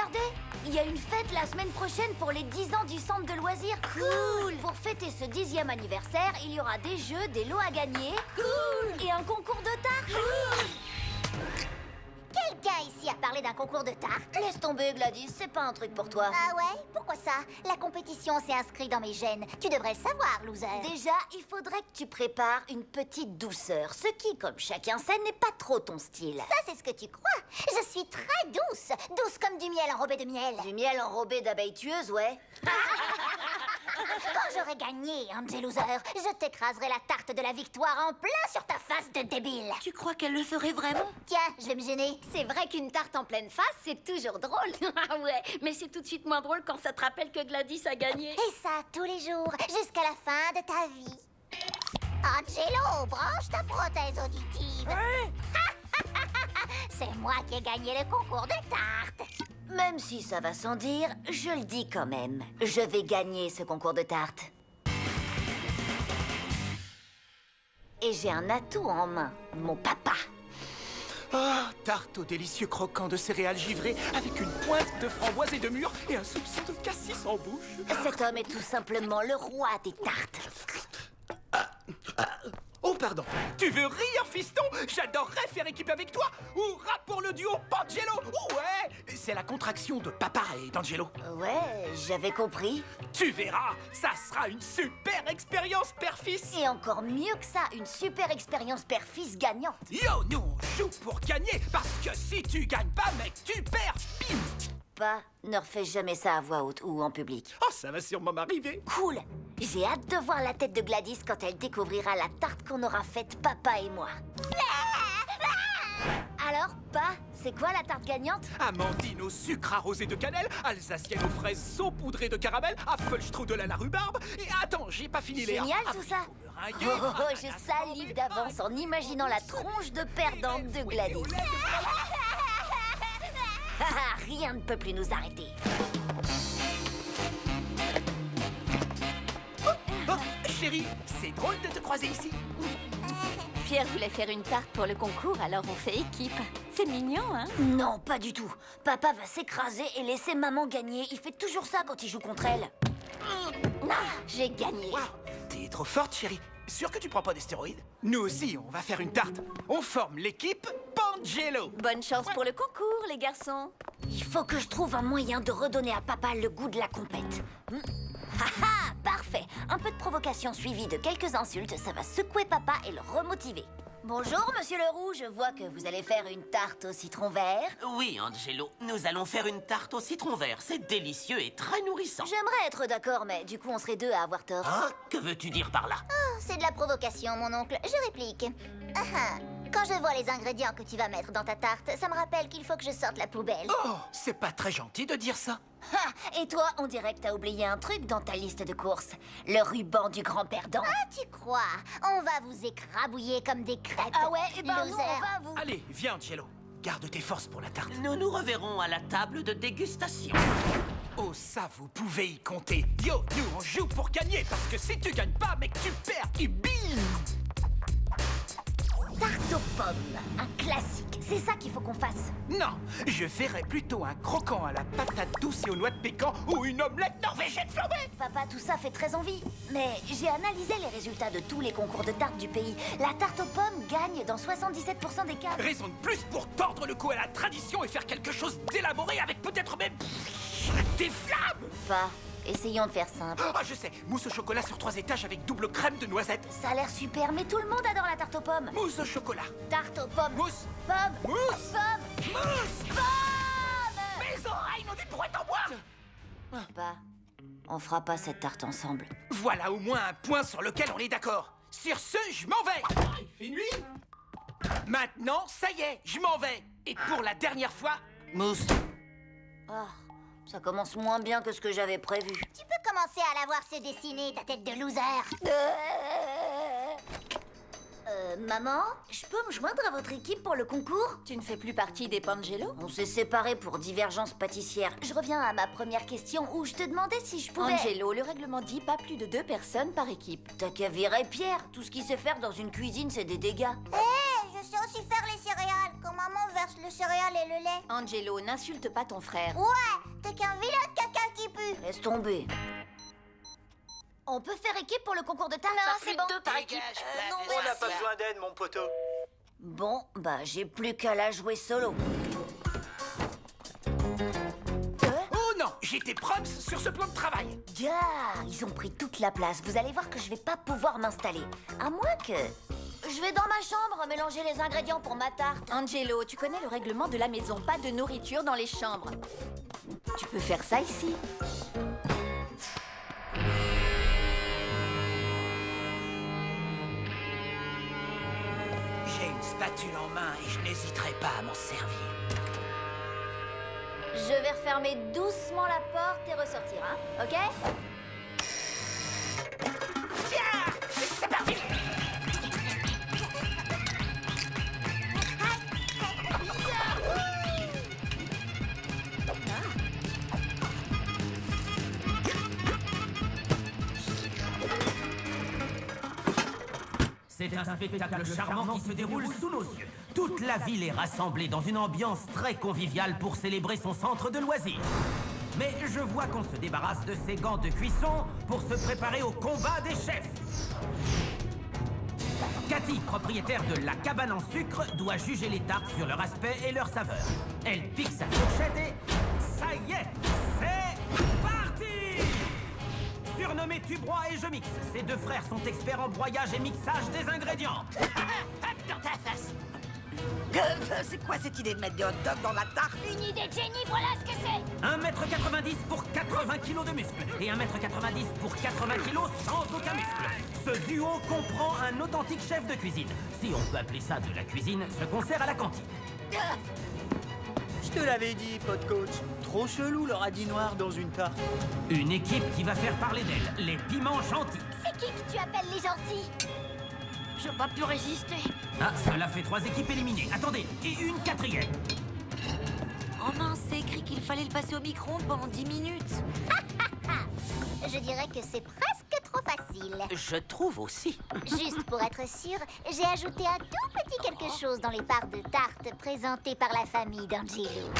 regardez, il y a une fête la semaine prochaine pour les 10 ans du centre de loisirs. Cool! Pour fêter ce 10e anniversaire, il y aura des jeux, des lots à gagner. Cool! Et un concours de tarte. Cool! Quelqu'un ici a parlé d'un concours de tarte? Laisse tomber, Gladys, c'est pas un truc pour toi. Ah ouais? Pourquoi ça? La compétition s'est inscrite dans mes gènes. Tu devrais le savoir, loser. Déjà, il faudrait que tu prépares une petite douceur, ce qui, comme chacun sait, n'est pas trop ton style. Ça, c'est ce que tu crois. Je suis très douce. Douce comme du miel enrobé de miel. Du miel enrobé d'abeilles tueuses, ouais. Quand j'aurai gagné, Angel Loser, je t'écraserai la tarte de la victoire en plein sur ta face de débile. Tu crois qu'elle le ferait vraiment? Tiens, je vais me gêner. C'est vrai qu'une tarte en pleine face, c'est toujours drôle. Ah ouais, mais c'est tout de suite moins drôle quand ça te rappelle que Gladys a gagné. Et ça, tous les jours, jusqu'à la fin de ta vie. Angelo, branche ta prothèse auditive. C'est moi qui ai gagné le concours de tarte. Même si ça va sans dire, je le dis quand même. Je vais gagner ce concours de tarte. Et j'ai un atout en main, mon papa. Ah, tarte au délicieux croquant de céréales givrées avec une pointe de framboise et de mûre et un soupçon de cassis en bouche. Cet homme est tout simplement le roi des tartes. Oh, pardon. Tu veux rire, fiston? J'adorerais faire équipe avec toi. Hurrah pour le duo Pangelo. Ouais, c'est la contraction de papa et d'Angelo. Ouais, j'avais compris. Tu verras, ça sera une super expérience père-fils. Et encore mieux que ça, une super expérience père-fils gagnante. Yo, nous on joue pour gagner parce que si tu gagnes pas, mec, tu perds. Bim. Pas, ne refais jamais ça à voix haute ou en public. Oh, ça va sûrement m'arriver. Cool. J'ai hâte de voir la tête de Gladys quand elle découvrira la tarte qu'on aura faite papa et moi. Alors, pas, c'est quoi la tarte gagnante? Amandine au sucre arrosé de cannelle, alsacienne aux fraises saupoudrées de caramel, Apfelstrudel à la rhubarbe. Et attends, j'ai pas fini les... Génial tout ça. Meringuée, Je salive d'avance en imaginant la tronche de perdante de Gladys. Rien ne peut plus nous arrêter. Oh, chérie, c'est drôle de te croiser ici. Pierre voulait faire une tarte pour le concours, alors on fait équipe. C'est mignon, hein? Non, pas du tout. Papa va s'écraser et laisser maman gagner. Il fait toujours ça quand il joue contre elle. J'ai gagné. Wow, t'es trop forte, chérie. Sûr que tu prends pas des stéroïdes? Nous aussi, on va faire une tarte. On forme l'équipe Pangelo. Bonne chance pour le concours, les garçons. Il faut que je trouve un moyen de redonner à papa le goût de la compète. Haha, parfait. Un peu de provocation suivie de quelques insultes, ça va secouer papa et le remotiver. Bonjour, monsieur Leroux, je vois que vous allez faire une tarte au citron vert. Oui, Angelo, nous allons faire une tarte au citron vert. C'est délicieux et très nourrissant. J'aimerais être d'accord, mais du coup, on serait deux à avoir tort. Ah, que veux-tu dire par là? Oh, c'est de la provocation, mon oncle. Je réplique. Quand je vois les ingrédients que tu vas mettre dans ta tarte, ça me rappelle qu'il faut que je sorte la poubelle. Oh, c'est pas très gentil de dire ça. Et toi, on dirait que t'as oublié un truc dans ta liste de courses. Le ruban du grand perdant. Ah, tu crois? On va vous écrabouiller comme des crêpes. Ah ouais, et ben nous, loser. on va vous... Allez, viens, Angelo. Garde tes forces pour la tarte. Nous nous reverrons à la table de dégustation. Oh, ça, vous pouvez y compter. Yo, nous, on joue pour gagner, parce que si tu gagnes pas, mec, tu perds et bim! Tarte aux pommes, un classique. C'est ça qu'il faut qu'on fasse. Non, je ferais plutôt un croquant à la patate douce et aux noix de pécan ou une omelette norvégienne flambée. Papa, tout ça fait très envie. Mais j'ai analysé les résultats de tous les concours de tarte du pays. La tarte aux pommes gagne dans 77% des cas. Raison de plus pour tordre le cou à la tradition et faire quelque chose d'élaboré avec peut-être même des flammes. Pas. Essayons de faire simple. Ah, je sais, mousse au chocolat sur 3 étages avec double crème de noisettes. Ça a l'air super, mais tout le monde adore la tarte aux pommes. Mousse au chocolat. Tarte aux pommes. Mousse. Pommes. Mousse. Pommes. Mousse. Pommes. Mes oreilles n'ont des brouettes en bois. Pas. On fera pas cette tarte ensemble. Voilà au moins un point sur lequel on est d'accord. Sur ce, je m'en vais. Il fait nuit. Maintenant, ça y est, je m'en vais. Et pour la dernière fois, mousse. Ah, ça commence moins bien que ce que j'avais prévu. Tu peux commencer à la voir se dessiner, ta tête de loser. Maman, je peux me joindre à votre équipe pour le concours? Tu ne fais plus partie des Pangelo? On s'est séparés pour divergence pâtissière. Je reviens à ma première question où je te demandais si je pouvais... Angelo, le règlement dit pas plus de 2 personnes par équipe. T'as qu'à virer Pierre. Tout ce qu'il sait faire dans une cuisine, c'est des dégâts. Hé, je sais aussi faire les céréales, comme maman veut. renverse le céréales et le lait. Angelo, n'insulte pas ton frère. Ouais, t'es qu'un vilain caca qui pue. Laisse tomber. On peut faire équipe pour le concours de tarte? Non, c'est bon. Deux par équipe. non, On n'a pas besoin d'aide, mon poteau. Bon, bah j'ai plus qu'à la jouer solo. Oh non, j'étais props sur ce plan de travail. Gars, ils ont pris toute la place. Vous allez voir que je vais pas pouvoir m'installer. À moins que... Je vais dans ma chambre mélanger les ingrédients pour ma tarte. Angelo, tu connais le règlement de la maison. Pas de nourriture dans les chambres. Tu peux faire ça ici. J'ai une spatule en main et je n'hésiterai pas à m'en servir. Je vais refermer doucement la porte et ressortir, hein? Ok? Tiens, c'est parti. C'est un spectacle charmant qui se déroule sous nos yeux. Toute la ville est rassemblée dans une ambiance très conviviale pour célébrer son centre de loisirs. Mais je vois qu'on se débarrasse de ses gants de cuisson pour se préparer au combat des chefs. Cathy, propriétaire de la cabane en sucre, doit juger les tartes sur leur aspect et leur saveur. Elle pique sa fourchette et... ça y est, c'est parti! Surnommés Tubrois et Je Mixe, ces deux frères sont experts en broyage et mixage des ingrédients. Hop dans ta face. C'est quoi cette idée de mettre des hot dogs dans la tarte? Une idée de génie, voilà ce que c'est. 1,90 m pour 80 kg de muscles et 1,90 m pour 80 kg sans aucun muscle. Ce duo comprend un authentique chef de cuisine. Si on peut appeler ça de la cuisine, ce qu'on sert à la cantine. Je te l'avais dit, pote coach. Trop chelou le radis noir dans une tarte. Une équipe qui va faire parler d'elle, les piments gentils. C'est qui que tu appelles les gentils? J'ai pas pu résister. Ah, cela fait 3 équipes éliminées. Attendez, et une 4e. Oh mince, c'est écrit qu'il fallait le passer au micro-ondes pendant 10 minutes. Je dirais que c'est presque trop facile. Je trouve aussi. Juste pour être sûre, j'ai ajouté un tout petit quelque chose dans les parts de tarte présentées par la famille d'Angelo.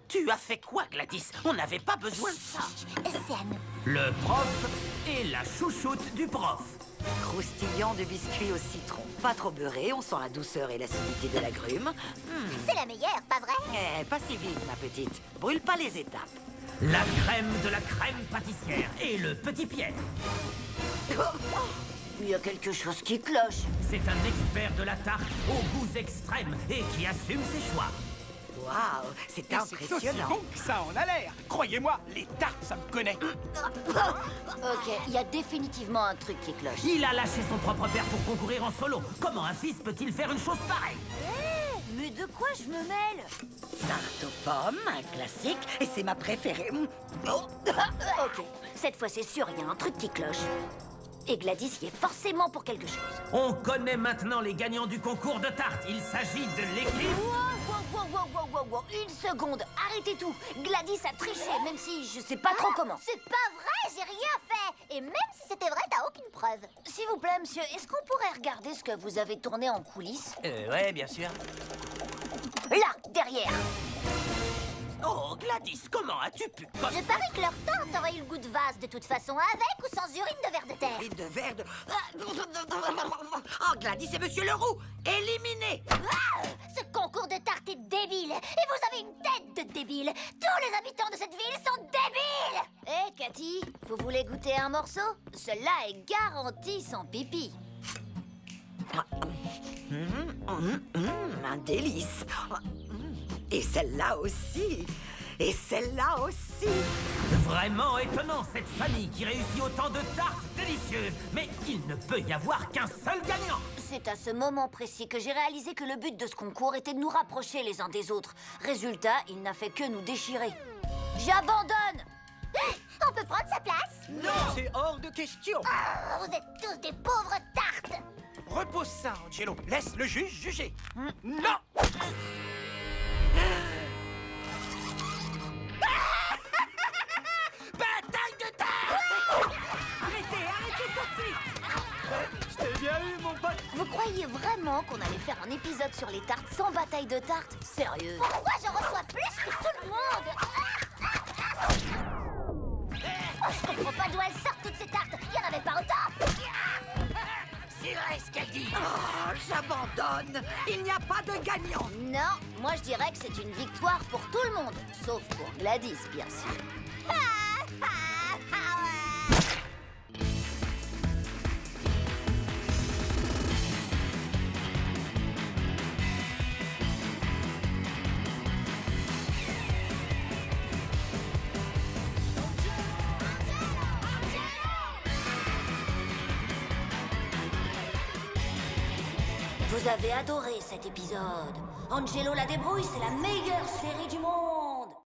Tu as fait quoi, Gladys? On n'avait pas besoin de ça. C'est à nous. Le prof et la chouchoute du prof. Croustillant de biscuits au citron. Pas trop beurré, on sent la douceur et l'acidité de l'agrume. C'est la meilleure, pas vrai? Pas si vite, ma petite. Brûle pas les étapes. La crème de la crème pâtissière et le petit Pierre. Il y a quelque chose qui cloche. C'est un expert de la tarte aux goûts extrêmes et qui assume ses choix. Waouh, c'est C'est aussi impressionnant. bon que ça en a l'air. Croyez-moi, les tartes, ça me connaît. Ok, il y a définitivement un truc qui cloche. Il a lâché son propre père pour concourir en solo. Comment un fils peut-il faire une chose pareille? Mais de quoi je me mêle? Tarte aux pommes, un classique, et c'est ma préférée. Oh. Ok, cette fois c'est sûr, il y a un truc qui cloche. Et Gladys y est forcément pour quelque chose. On connaît maintenant les gagnants du concours de tarte. Il s'agit de l'équipe... Wow, une seconde, arrêtez tout. Gladys a triché, même si je sais pas trop comment. C'est pas vrai, j'ai rien fait. Et même si c'était vrai, t'as aucune preuve. S'il vous plaît, monsieur, est-ce qu'on pourrait regarder ce que vous avez tourné en coulisses? Ouais, bien sûr. Là, derrière. Oh, Gladys, comment as-tu pu... Je parie que leur tarte aurait eu le goût de vase de toute façon, avec ou sans urine de ver de terre. Et de verre de... Oh, Gladys et Monsieur Leroux, éliminés. Ce concours de tarte est débile. Et vous avez une tête de débile. Tous les habitants de cette ville sont débiles. Hé, Cathy, vous voulez goûter un morceau? Celui-là est garanti sans pipi. Un délice. Et celle-là aussi. Et celle-là aussi. Vraiment étonnant, cette famille qui réussit autant de tartes délicieuses. Mais il ne peut y avoir qu'un seul gagnant. C'est à ce moment précis que j'ai réalisé que le but de ce concours était de nous rapprocher les uns des autres. Résultat, il n'a fait que nous déchirer. J'abandonne! On peut prendre sa place? Non, c'est hors de question. Vous êtes tous des pauvres tartes. Repose ça, Angelo. Laisse le juge juger. Non. Bataille de tarte. Arrêtez tout de suite. Je t'ai bien eu, mon pote. Vous croyez vraiment qu'on allait faire un épisode sur les tartes sans bataille de tartes? Sérieux? Pourquoi je reçois plus que tout le monde? Oh, je comprends pas d'où elles sortent toutes ces tartes. Il y en avait pas autant. C'est vrai ce qu'elle dit. Oh, j'abandonne. Il n'y a pas de gagnant. Non, moi je dirais que c'est une victoire pour tout le monde. Sauf pour Gladys, bien sûr. Vous avez adoré cet épisode. Angelo la débrouille, c'est la meilleure série du monde.